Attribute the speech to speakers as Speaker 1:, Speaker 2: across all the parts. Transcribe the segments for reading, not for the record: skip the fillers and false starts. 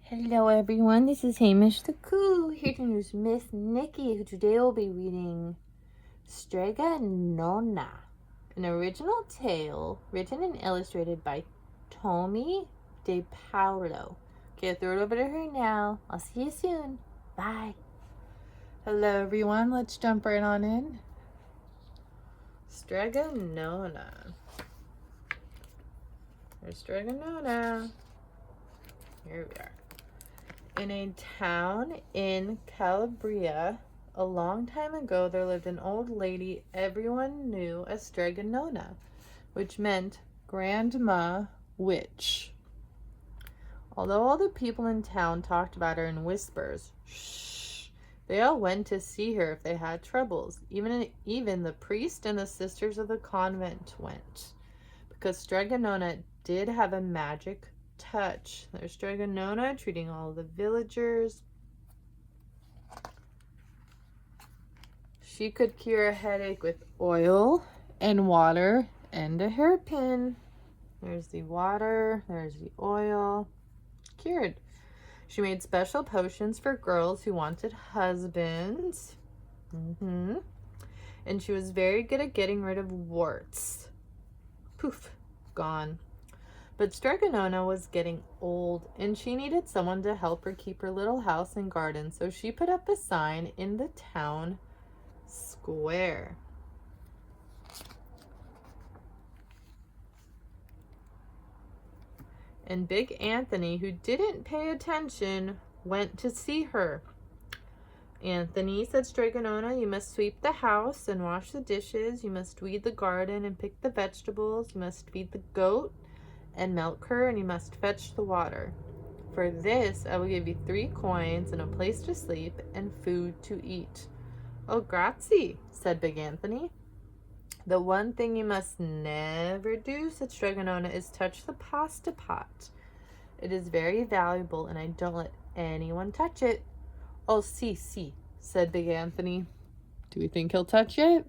Speaker 1: Hello everyone, this is Hamish the Coo, here to introduce Miss Nikki, who today will be reading Strega Nona, an original tale written and illustrated by Tomie depaola. Okay, I'll throw it over to her now. I'll see you soon. Bye.
Speaker 2: Hello everyone, let's jump right on in.
Speaker 1: Strega Nona. There's Strega Nona. Here we are. In a town in Calabria, a long time ago, there lived an old lady everyone knew as Strega Nona, which meant Grandma Witch. Although all the people in town talked about her in whispers, shh, they all went to see her if they had troubles. Even the priest and the sisters of the convent went, because Strega Nona did have a magic touch. There's Strega Nona treating all the villagers. She could cure a headache with oil and water and a hairpin. There's the water, there's the oil. Cured. She made special potions for girls who wanted husbands. And she was very good at getting rid of warts. Poof, gone. But Strega Nona was getting old, and she needed someone to help her keep her little house and garden, so she put up a sign in the town square. And Big Anthony, who didn't pay attention, went to see her. Anthony, said Strega Nona, you must sweep the house and wash the dishes. You must weed the garden and pick the vegetables. You must feed the goat and milk her, and you must fetch the water. For this, I will give you 3 coins and a place to sleep and food to eat. Oh, grazie, said Big Anthony. The one thing you must never do, said Strega Nona, is touch the pasta pot. It is very valuable, and I don't let anyone touch it. Oh, si, said Big Anthony. Do we think he'll touch it?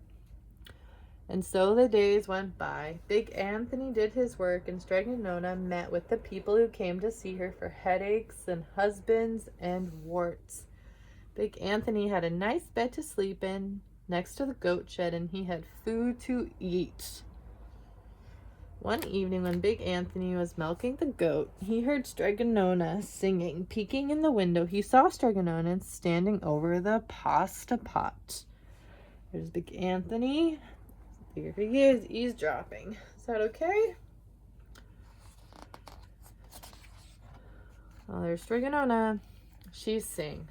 Speaker 1: And so the days went by. Big Anthony did his work, and Strega Nona met with the people who came to see her for headaches and husbands and warts. Big Anthony had a nice bed to sleep in next to the goat shed, and he had food to eat. One evening when Big Anthony was milking the goat, he heard Strega Nona singing. Peeking in the window, he saw Strega Nona standing over the pasta pot. There's Big Anthony. Here he is, eavesdropping. Is that okay? Oh, there's Strega Nona. She's sing.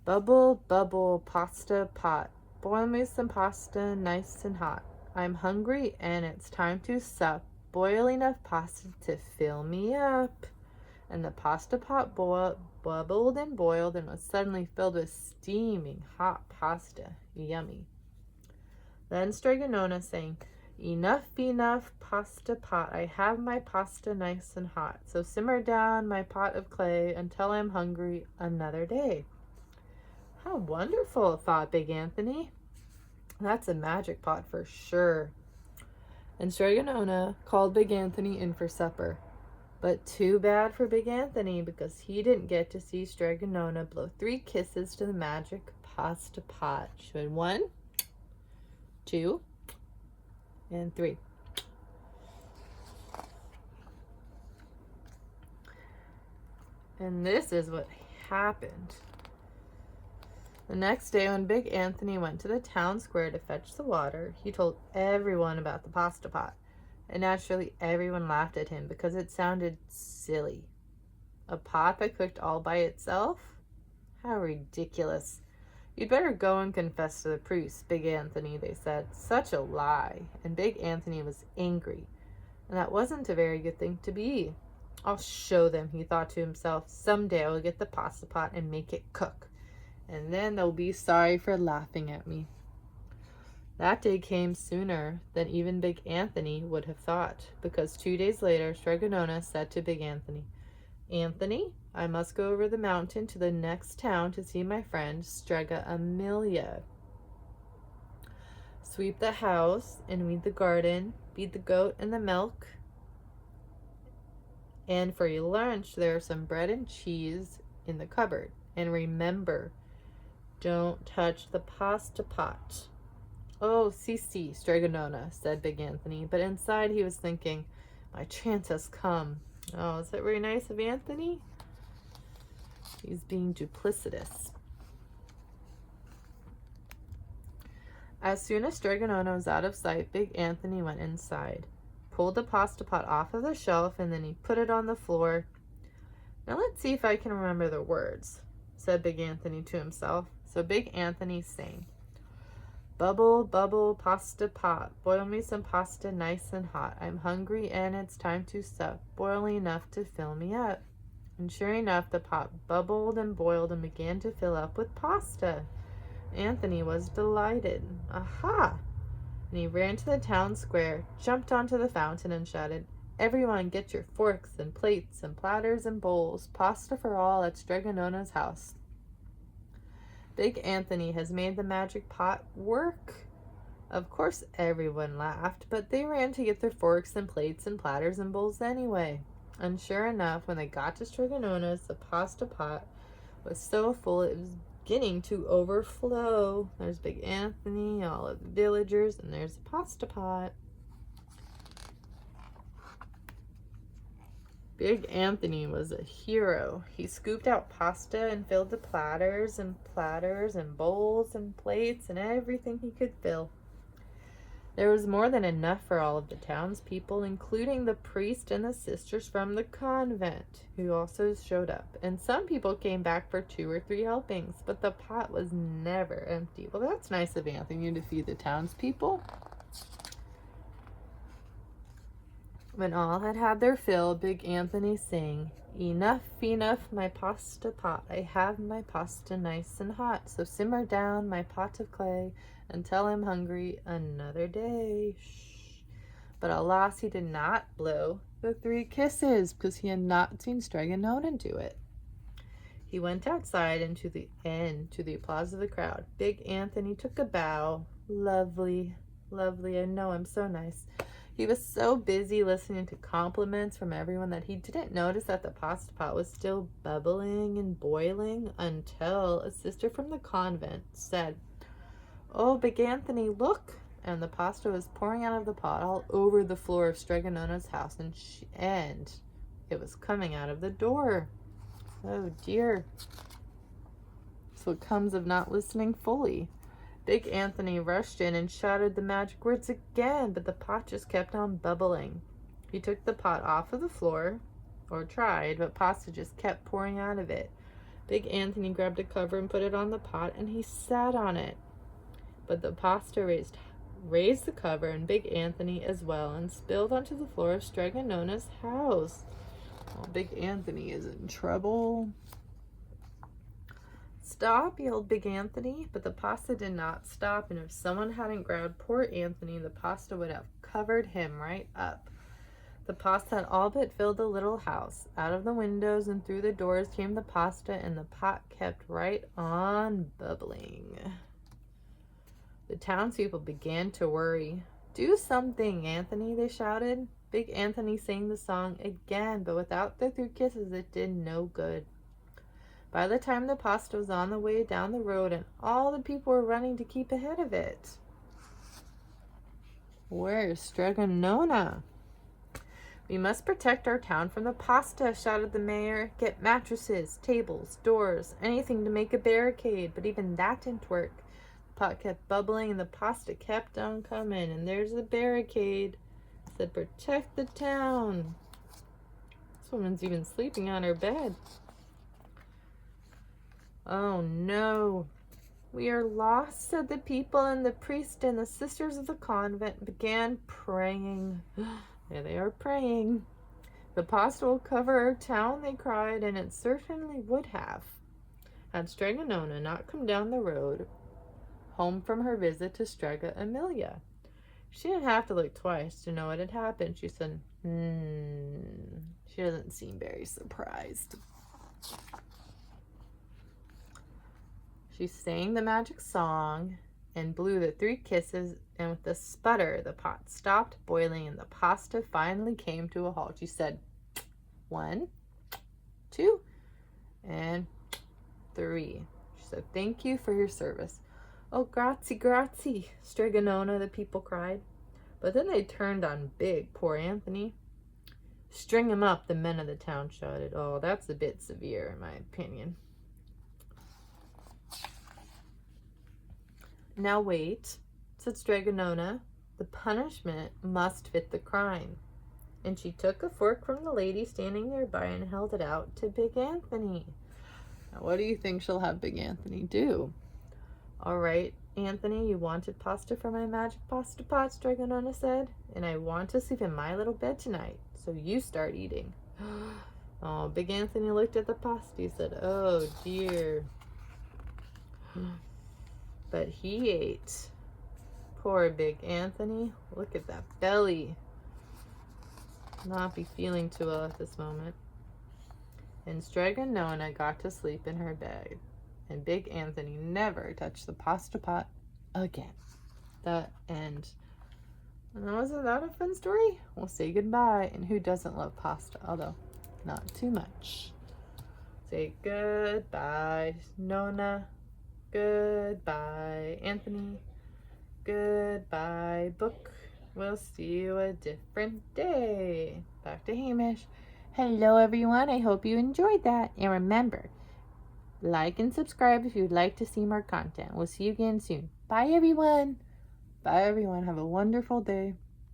Speaker 1: Bubble, bubble, pasta pot. Boil me some pasta nice and hot. I'm hungry and it's time to sup. Boil enough pasta to fill me up. And the pasta pot bubbled and boiled and was suddenly filled with steaming hot pasta. Yummy. Then Strega Nona sang, enough, pasta pot. I have my pasta nice and hot. So simmer down my pot of clay until I'm hungry another day. How wonderful, thought Big Anthony. That's a magic pot for sure. And Strega Nona called Big Anthony in for supper. But too bad for Big Anthony, because he didn't get to see Strega Nona blow 3 kisses to the magic pasta pot. She went 1, 2, and 3. And this is what happened. The next day, when Big Anthony went to the town square to fetch the water, he told everyone about the pasta pot. And naturally, everyone laughed at him because it sounded silly. A pot that cooked all by itself? How ridiculous. You'd better go and confess to the priest, Big Anthony, they said. Such a lie. And Big Anthony was angry. And that wasn't a very good thing to be. I'll show them, he thought to himself. Someday I will get the pasta pot and make it cook. And then they'll be sorry for laughing at me. That day came sooner than even Big Anthony would have thought, because 2 days later, Strega Nona said to Big Anthony, Anthony, I must go over the mountain to the next town to see my friend Strega Amelia. Sweep the house and weed the garden, feed the goat and the milk, And for your lunch, there are some bread and cheese in the cupboard. And remember, don't touch the pasta pot. Oh, si, Strega Nona, said Big Anthony, but inside he was thinking, my chance has come. Oh, is that very nice of Anthony? He's being duplicitous. As soon as Strega Nona was out of sight, Big Anthony went inside, pulled the pasta pot off of the shelf, and then he put it on the floor. Now let's see if I can remember the words, said Big Anthony to himself. So Big Anthony sang, bubble, bubble, pasta pot, boil me some pasta nice and hot. I'm hungry and it's time to sup, boiling enough to fill me up. And sure enough, the pot bubbled and boiled and began to fill up with pasta. Anthony was delighted. Aha! And he ran to the town square, jumped onto the fountain, and shouted, everyone get your forks and plates and platters and bowls. Pasta for all at Strega Nona's house. Big Anthony has made the magic pot work. Of course everyone laughed, but they ran to get their forks and plates and platters and bowls anyway. And sure enough, when they got to Strega Nona's, the pasta pot was so full it was beginning to overflow. There's Big Anthony, all of the villagers, and there's the pasta pot. Big Anthony was a hero. He scooped out pasta and filled the platters and bowls and plates and everything he could fill. There was more than enough for all of the townspeople, including the priest and the sisters from the convent, who also showed up. And some people came back for 2 or 3 helpings, but the pot was never empty. Well, that's nice of Anthony to feed the townspeople. When all had had their fill, Big Anthony sang, enough, enough, my pasta pot. I have my pasta nice and hot. So simmer down my pot of clay until I'm hungry another day. Shh. But alas, he did not blow the 3 kisses because he had not seen Strega Nona do it. He went outside and to the applause of the crowd. Big Anthony took a bow. Lovely, lovely, I know I'm so nice. He was so busy listening to compliments from everyone that he didn't notice that the pasta pot was still bubbling and boiling until a sister from the convent said, oh, Big Anthony, look! And the pasta was pouring out of the pot all over the floor of Strega Nona's house, and it was coming out of the door. Oh dear. That's what comes of not listening fully. Big Anthony rushed in and shouted the magic words again, but the pot just kept on bubbling. He took the pot off of the floor, or tried, but pasta just kept pouring out of it. Big Anthony grabbed a cover and put it on the pot, and he sat on it. But the pasta raised the cover, and Big Anthony as well, and spilled onto the floor of Strega Nona's house. Well, Big Anthony is in trouble. Stop, yelled Big Anthony, but the pasta did not stop, and if someone hadn't grabbed poor Anthony, the pasta would have covered him right up. The pasta had all but filled the little house. Out of the windows and through the doors came the pasta, and the pot kept right on bubbling. The townspeople began to worry. Do something, Anthony, they shouted. Big Anthony sang the song again, but without the 3 kisses, it did no good. By the time the pasta was on the way down the road, and all the people were running to keep ahead of it. Where's Strega Nona? We must protect our town from the pasta, shouted the mayor. Get mattresses, tables, doors, anything to make a barricade, but even that didn't work. The pot kept bubbling and the pasta kept on coming, and there's the barricade. It said, protect the town. This woman's even sleeping on her bed. Oh no, we are lost, said the people, and the priest and the sisters of the convent began praying. There they are praying. The pasta will cover our town, they cried, and it certainly would have, had Strega Nona not come down the road home from her visit to Strega Amelia. She didn't have to look twice to know what had happened. She said, She doesn't seem very surprised. She sang the magic song and blew the 3 kisses, and with a sputter, the pot stopped boiling and the pasta finally came to a halt. She said, 1, 2, and 3. She said, thank you for your service. Oh, grazie, grazie, Strega Nona, the people cried. But then they turned on big poor Anthony. String him up, the men of the town shouted. Oh, that's a bit severe, in my opinion. Now wait, said Strega Nona. The punishment must fit the crime. And she took a fork from the lady standing nearby and held it out to Big Anthony. Now, what do you think she'll have Big Anthony do? All right, Anthony, you wanted pasta for my magic pasta pot, Strega Nona said, and I want to sleep in my little bed tonight, so you start eating. Oh, Big Anthony looked at the pasta. He said, oh, dear. But he ate. Poor Big Anthony. Look at that belly. Not be feeling too well at this moment. And Strega Nona got to sleep in her bed. And Big Anthony never touched the pasta pot again. The end. And wasn't that a fun story? We'll say goodbye. And who doesn't love pasta? Although, not too much. Say goodbye, Nona. Goodbye, Anthony. Goodbye, book. We'll see you a different day. Back to Hamish.
Speaker 2: Hello, everyone. I hope you enjoyed that. And remember, like and subscribe if you'd like to see more content. We'll see you again soon. Bye, everyone.
Speaker 1: Bye, everyone. Have a wonderful day.